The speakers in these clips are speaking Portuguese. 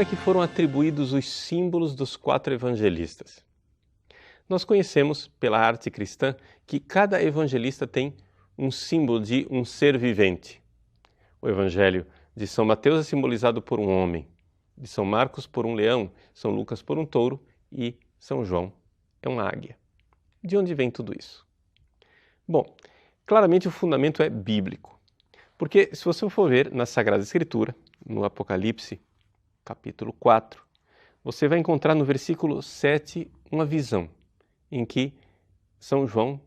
como é que foram atribuídos os símbolos dos 4 evangelistas? Nós conhecemos, pela arte cristã, que cada evangelista tem um símbolo de um ser vivente. O evangelho de São Mateus é simbolizado por um homem, de São Marcos por um leão, São Lucas por um touro e São João é uma águia. De onde vem tudo isso? Bom, claramente o fundamento é bíblico, porque se você for ver na Sagrada Escritura, no Apocalipse, capítulo 4, você vai encontrar no versículo 7 uma visão em que São João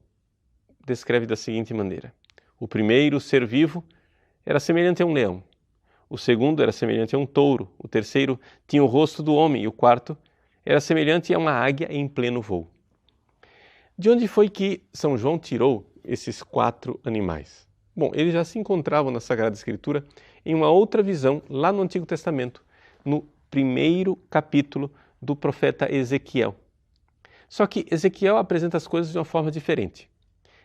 descreve da seguinte maneira: o primeiro ser vivo era semelhante a um leão, o segundo era semelhante a um touro, o terceiro tinha o rosto do homem e o quarto era semelhante a uma águia em pleno voo. De onde foi que São João tirou esses 4 animais? Bom, eles já se encontravam na Sagrada Escritura em uma outra visão lá no Antigo Testamento, no primeiro capítulo do profeta Ezequiel. Só que Ezequiel apresenta as coisas de uma forma diferente.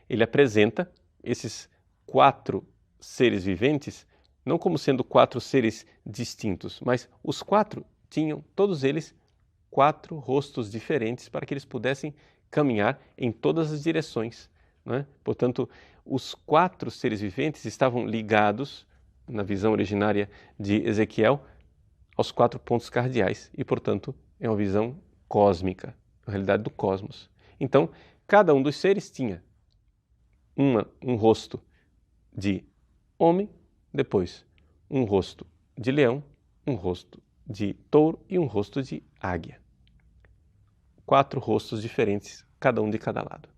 Ele apresenta esses 4 seres viventes não como sendo 4 seres distintos, mas os 4 tinham, todos eles, 4 rostos diferentes para que eles pudessem caminhar em todas as direções, não é? Portanto, os 4 seres viventes estavam ligados, na visão originária de Ezequiel, aos 4 pontos cardeais e, portanto, é uma visão cósmica, a realidade do cosmos. Então, cada um dos seres tinha um rosto de homem, depois um rosto de leão, um rosto de touro e um rosto de águia. 4 rostos diferentes, cada um de cada lado.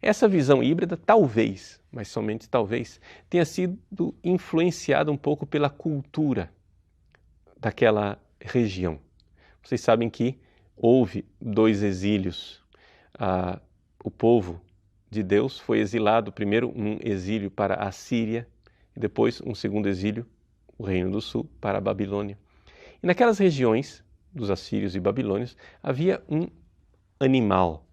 Essa visão híbrida talvez, mas somente talvez, tenha sido influenciada um pouco pela cultura daquela região. Vocês sabem que houve 2 exílios. O povo de Deus foi exilado, primeiro um exílio para a Síria e depois um segundo exílio, o Reino do Sul, para a Babilônia. E naquelas regiões dos assírios e babilônios havia um animal,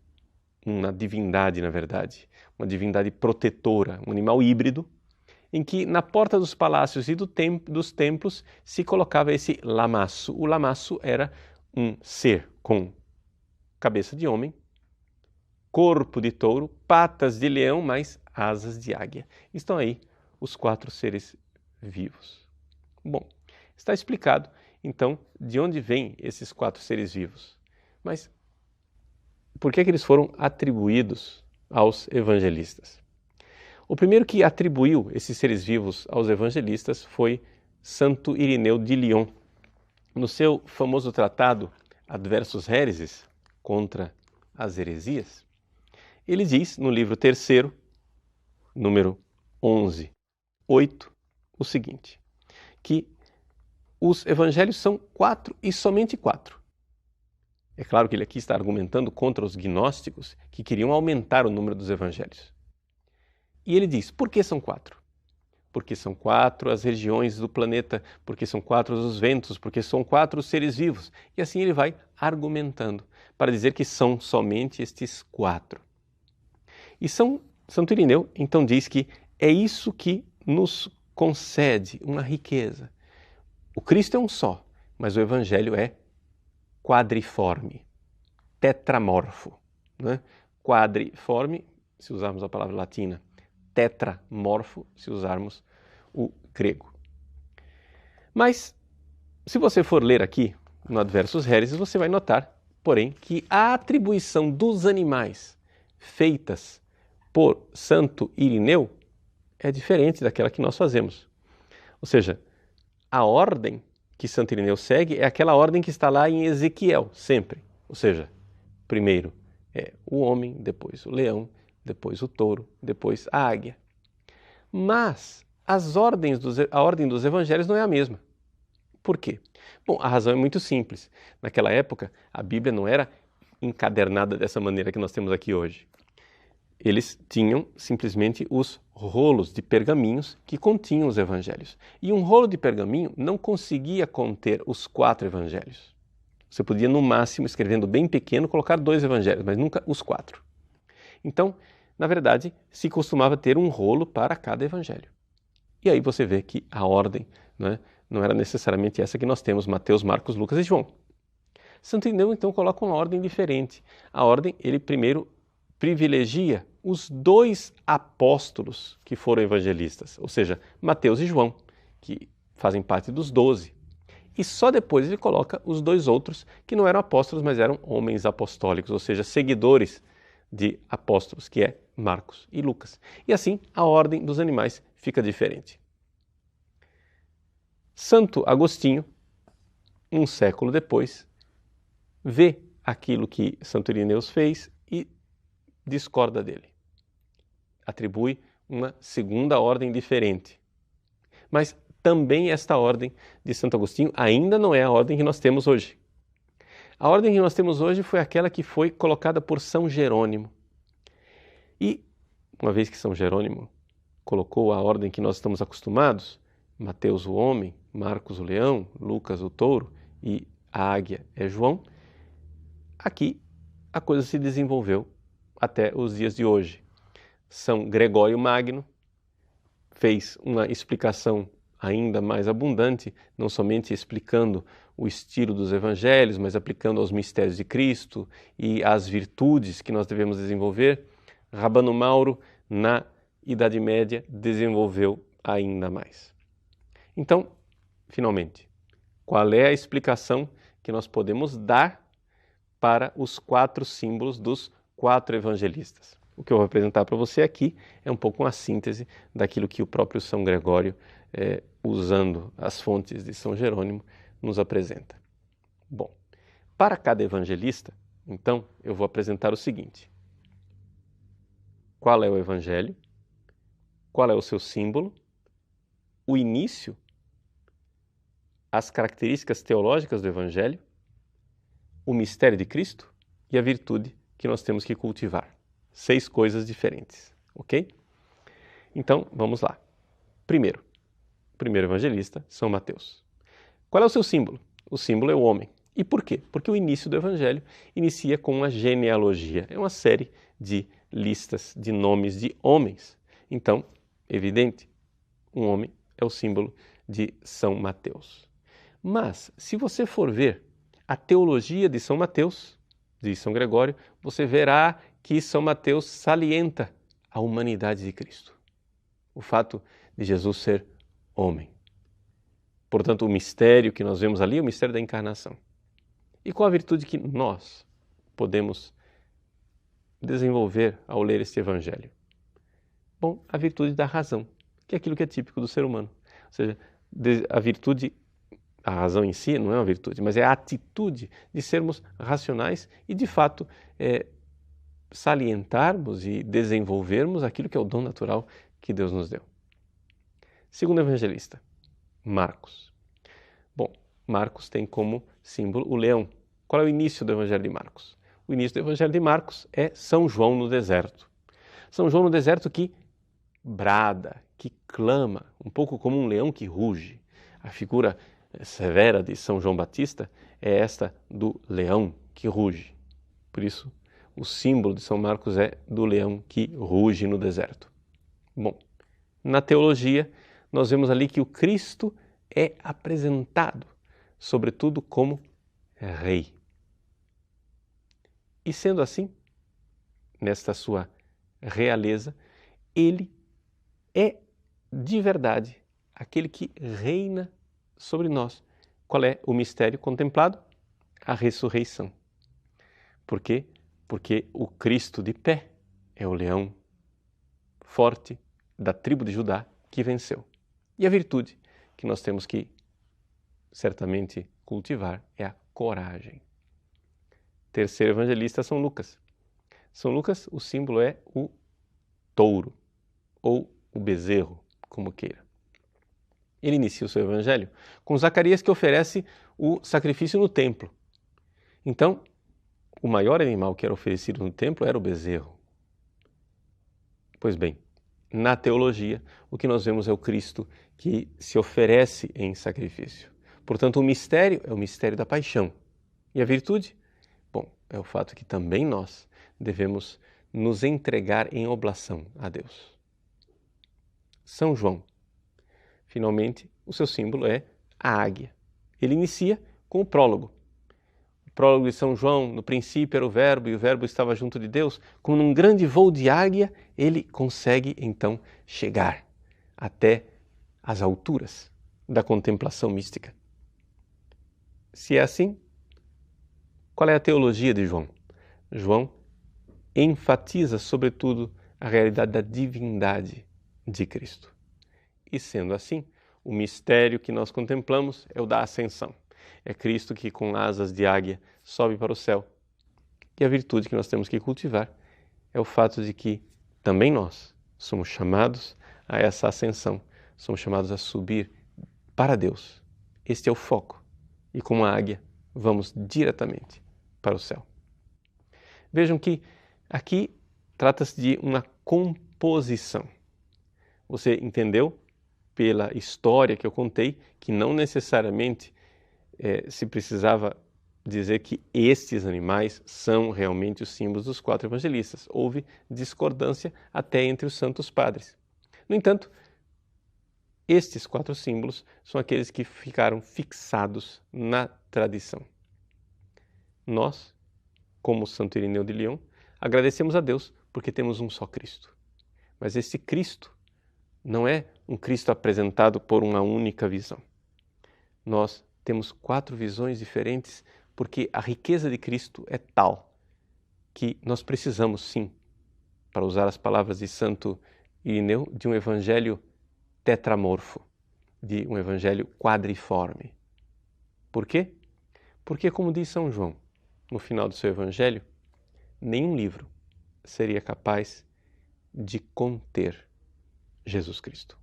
uma divindade, na verdade, uma divindade protetora, um animal híbrido, em que na porta dos palácios e dos templos se colocava esse lamaço. O lamaço era um ser com cabeça de homem, corpo de touro, patas de leão, mas asas de águia. Estão aí os 4 seres vivos. Bom, está explicado, então, de onde vêm esses 4 seres vivos. Mas por que eles foram atribuídos aos evangelistas? O primeiro que atribuiu esses seres vivos aos evangelistas foi Santo Irineu de Lyon. No seu famoso tratado Adversus Haereses, contra as heresias, ele diz no livro 3º, número 11:8, o seguinte, que os evangelhos são 4 e somente 4. É claro que ele aqui está argumentando contra os gnósticos que queriam aumentar o número dos evangelhos. E ele diz, por que são 4? Porque são 4 as regiões do planeta, porque são 4 os ventos, porque são 4 os seres vivos. E assim ele vai argumentando para dizer que são somente estes 4. E Santo Irineu então diz que é isso que nos concede uma riqueza. O Cristo é um só, mas o Evangelho é quadriforme, tetramorfo. Né? Quadriforme, se usarmos a palavra latina, tetramorfo, se usarmos o grego. Mas, se você for ler aqui no Adversus Haereses, você vai notar, porém, que a atribuição dos animais feitas por Santo Irineu é diferente daquela que nós fazemos. Ou seja, a ordem que Santo Irineu segue é aquela ordem que está lá em Ezequiel, sempre. Ou seja, primeiro é o homem, depois o leão, depois o touro, depois a águia. Mas a ordem dos evangelhos não é a mesma. Por quê? Bom, a razão é muito simples. Naquela época, a Bíblia não era encadernada dessa maneira que nós temos aqui hoje. Eles tinham simplesmente os rolos de pergaminhos que continham os evangelhos. E um rolo de pergaminho não conseguia conter os 4 evangelhos. Você podia, no máximo, escrevendo bem pequeno, colocar 2 evangelhos, mas nunca os 4. Então, na verdade, se costumava ter um rolo para cada evangelho. E aí você vê que a ordem, né, não era necessariamente essa que nós temos, Mateus, Marcos, Lucas e João. Santo Irineu, então, coloca uma ordem diferente. A ordem, ele primeiro privilegia os 2 apóstolos que foram evangelistas, ou seja, Mateus e João, que fazem parte dos 12. E só depois ele coloca os 2 outros que não eram apóstolos, mas eram homens apostólicos, ou seja, seguidores de apóstolos, que é Marcos e Lucas. E assim a ordem dos animais fica diferente. Santo Agostinho, um século depois, vê aquilo que Santo Irineu fez e discorda dele. Atribui uma segunda ordem diferente. Mas também esta ordem de Santo Agostinho ainda não é a ordem que nós temos hoje. A ordem que nós temos hoje foi aquela que foi colocada por São Jerônimo. E, uma vez que São Jerônimo colocou a ordem que nós estamos acostumados, Mateus o homem, Marcos o leão, Lucas o touro e a águia é João, aqui a coisa se desenvolveu até os dias de hoje. São Gregório Magno fez uma explicação ainda mais abundante, não somente explicando o estilo dos evangelhos, mas aplicando aos mistérios de Cristo e às virtudes que nós devemos desenvolver. Rabano Mauro, na Idade Média, desenvolveu ainda mais. Então, finalmente, qual é a explicação que nós podemos dar para os 4 símbolos dos 4 evangelistas? O que eu vou apresentar para você aqui é um pouco uma síntese daquilo que o próprio São Gregório, usando as fontes de São Jerônimo, nos apresenta. Bom, para cada evangelista, então, eu vou apresentar o seguinte. Qual é o evangelho? Qual é o seu símbolo? O início? As características teológicas do evangelho? O mistério de Cristo? E a virtude que nós temos que cultivar. 6 coisas diferentes, ok? Então, vamos lá. Primeiro, o primeiro evangelista, São Mateus. Qual é o seu símbolo? O símbolo é o homem. E por quê? Porque o início do evangelho inicia com uma genealogia. É uma série de listas de nomes de homens. Então, evidente, um homem é o símbolo de São Mateus. Mas, se você for ver a teologia de São Mateus, de São Gregório, você verá que São Mateus salienta a humanidade de Cristo. O fato de Jesus ser homem. Portanto, o mistério que nós vemos ali é o mistério da encarnação. E qual a virtude que nós podemos desenvolver ao ler este evangelho? Bom, a virtude da razão, que é aquilo que é típico do ser humano. Ou seja, a virtude, a razão em si não é uma virtude, mas é a atitude de sermos racionais e, de fato, salientarmos e desenvolvermos aquilo que é o dom natural que Deus nos deu. Segundo evangelista, Marcos. Bom, Marcos tem como símbolo o leão. Qual é o início do evangelho de Marcos? O início do evangelho de Marcos é São João no deserto. São João no deserto que brada, que clama, um pouco como um leão que ruge. A figura severa de São João Batista é esta do leão que ruge. Por isso, o símbolo de São Marcos é do leão que ruge no deserto. Bom, na teologia, nós vemos ali que o Cristo é apresentado, sobretudo, como rei. E sendo assim, nesta sua realeza, ele é de verdade aquele que reina sobre nós. Qual é o mistério contemplado? A ressurreição. Por quê? Porque o Cristo de pé é o leão forte da tribo de Judá que venceu. E a virtude que nós temos que certamente cultivar é a coragem. Terceiro evangelista, São Lucas. São Lucas, o símbolo é o touro, ou o bezerro, como queira. Ele inicia o seu evangelho com Zacarias, que oferece o sacrifício no templo. Então, o maior animal que era oferecido no templo era o bezerro. Pois bem, na teologia, o que nós vemos é o Cristo que se oferece em sacrifício. Portanto, o mistério é o mistério da paixão. E a virtude? Bom, é o fato que também nós devemos nos entregar em oblação a Deus. São João. Finalmente, o seu símbolo é a águia. Ele inicia com o prólogo. O prólogo de São João: no princípio era o Verbo e o Verbo estava junto de Deus. Com um grande voo de águia, ele consegue então chegar até as alturas da contemplação mística. Se é assim, qual é a teologia de João? João enfatiza, sobretudo, a realidade da divindade de Cristo. E sendo assim, o mistério que nós contemplamos é o da ascensão. É Cristo que, com asas de águia, sobe para o céu. E a virtude que nós temos que cultivar é o fato de que também nós somos chamados a essa ascensão, somos chamados a subir para Deus. Este é o foco. E como a águia, vamos diretamente para o céu. Vejam que aqui trata-se de uma composição. Você entendeu pela história que eu contei que não necessariamente se precisava dizer que estes animais são realmente os símbolos dos 4 evangelistas. Houve discordância até entre os santos padres. No entanto, estes 4 símbolos são aqueles que ficaram fixados na tradição. Nós, como Santo Irineu de Lyon, agradecemos a Deus porque temos um só Cristo. Mas esse Cristo não é um Cristo apresentado por uma única visão. Nós temos 4 visões diferentes porque a riqueza de Cristo é tal que nós precisamos, sim, para usar as palavras de Santo Irineu, de um evangelho tetramorfo, de um evangelho quadriforme. Por quê? Porque, como diz São João, no final do seu evangelho, nenhum livro seria capaz de conter Jesus Cristo.